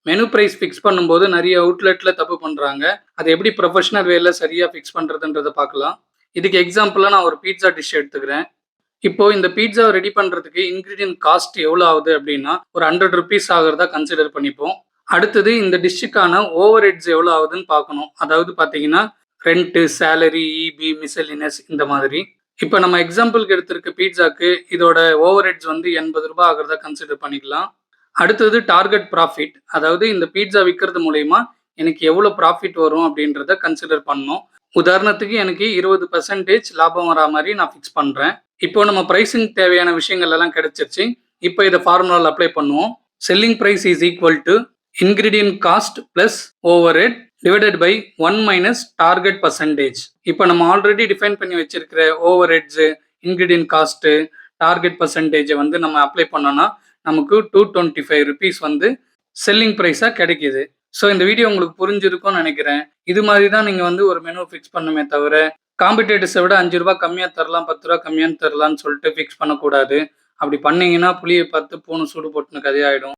Menu price fix பண்ணும்போது நெறைய அவுட்லெட்ல தப்பு பண்றாங்க. அத எப்படி ப்ரொஃபஷனல் வேல சரியா ஃபிக்ஸ் பண்றதுன்றத பார்க்கலாம். இதுக்கு எக்ஸாம்பிளா நான் ஒரு பீட்ஸா டிஷ் எடுத்துக்கிறேன். இப்போ இந்த பீட்ஸாவ ரெடி பண்றதுக்கு இன்கிரீடியன்ட் காஸ்ட் எவ்வளோ ஆகுது அப்படின்னா, ஒரு ₹100 ஆகுறதா கன்சிடர் பண்ணிப்போம். அடுத்தது இந்த டிஷ்ஷுக்கான ஓவர் ஹெட்ஸ் எவ்வளோ ஆகுதுன்னு பார்க்கணும். அதாவது பார்த்தீங்கன்னா, ரென்ட், சேலரி, ஈபி, மிஸ்செல்லேனியஸ் இந்த மாதிரி. இப்ப நம்ம எக்ஸாம்பிள்க்கு எடுத்திருக்க பீட்ஸாக்கு இதோட ஓவர் ஹெட்ஸ் வந்து ₹80 ஆகுறதா கன்சிடர் பண்ணிக்கலாம். அடுத்தது டார்கெட் ப்ராஃபிட். அதாவது இந்த பீட்ஸா விக்கிறது மூலியமா எனக்கு எவ்வளோ ப்ராஃபிட் வரும் அப்படின்றத கன்சிடர் பண்ணணும். உதாரணத்துக்கு எனக்கு 20% லாபம் வரா மாரி நான் ஃபிக்ஸ் பண்றேன். இப்போ நம்ம பிரைசிங் தேவையான விஷயங்கள் எல்லாம் கிடைச்சிருச்சு. இப்போ இத ஃபார்முலால அப்ளை பண்ணுவோம். Selling price is equal to ingredient cost plus overhead divided by 1 minus target percentage. இப்போ நம்ம ஆல்ரெடி டிஃபைன் பண்ணி வச்சிருக்கிற ஓவர்ஹெட்ஸ், இன்கிரீடியன்ட் காஸ்ட், டார்கெட் பெர்சன்டேஜை வந்து நம்ம அப்ளை பண்ணோம்னா நமக்கு ₹225 வந்து செல்லிங் பிரைஸா கிடைக்குது. ஸோ இந்த வீடியோ உங்களுக்கு புரிஞ்சிருக்கும்னு நினைக்கிறேன். இது மாதிரி தான் நீங்க வந்து ஒரு மெனு ஃபிக்ஸ் பண்ணணுமே தவிர, காம்படிட்டர்ஸை விட ₹5 கம்மியா தரலாம், ₹10 கம்மியான்னு தரலான்னு சொல்லிட்டு ஃபிக்ஸ் பண்ணக்கூடாது. அப்படி பண்ணீங்கன்னா புளிய பார்த்து பூனை சூடு போட்டுன கதையாயிடும்.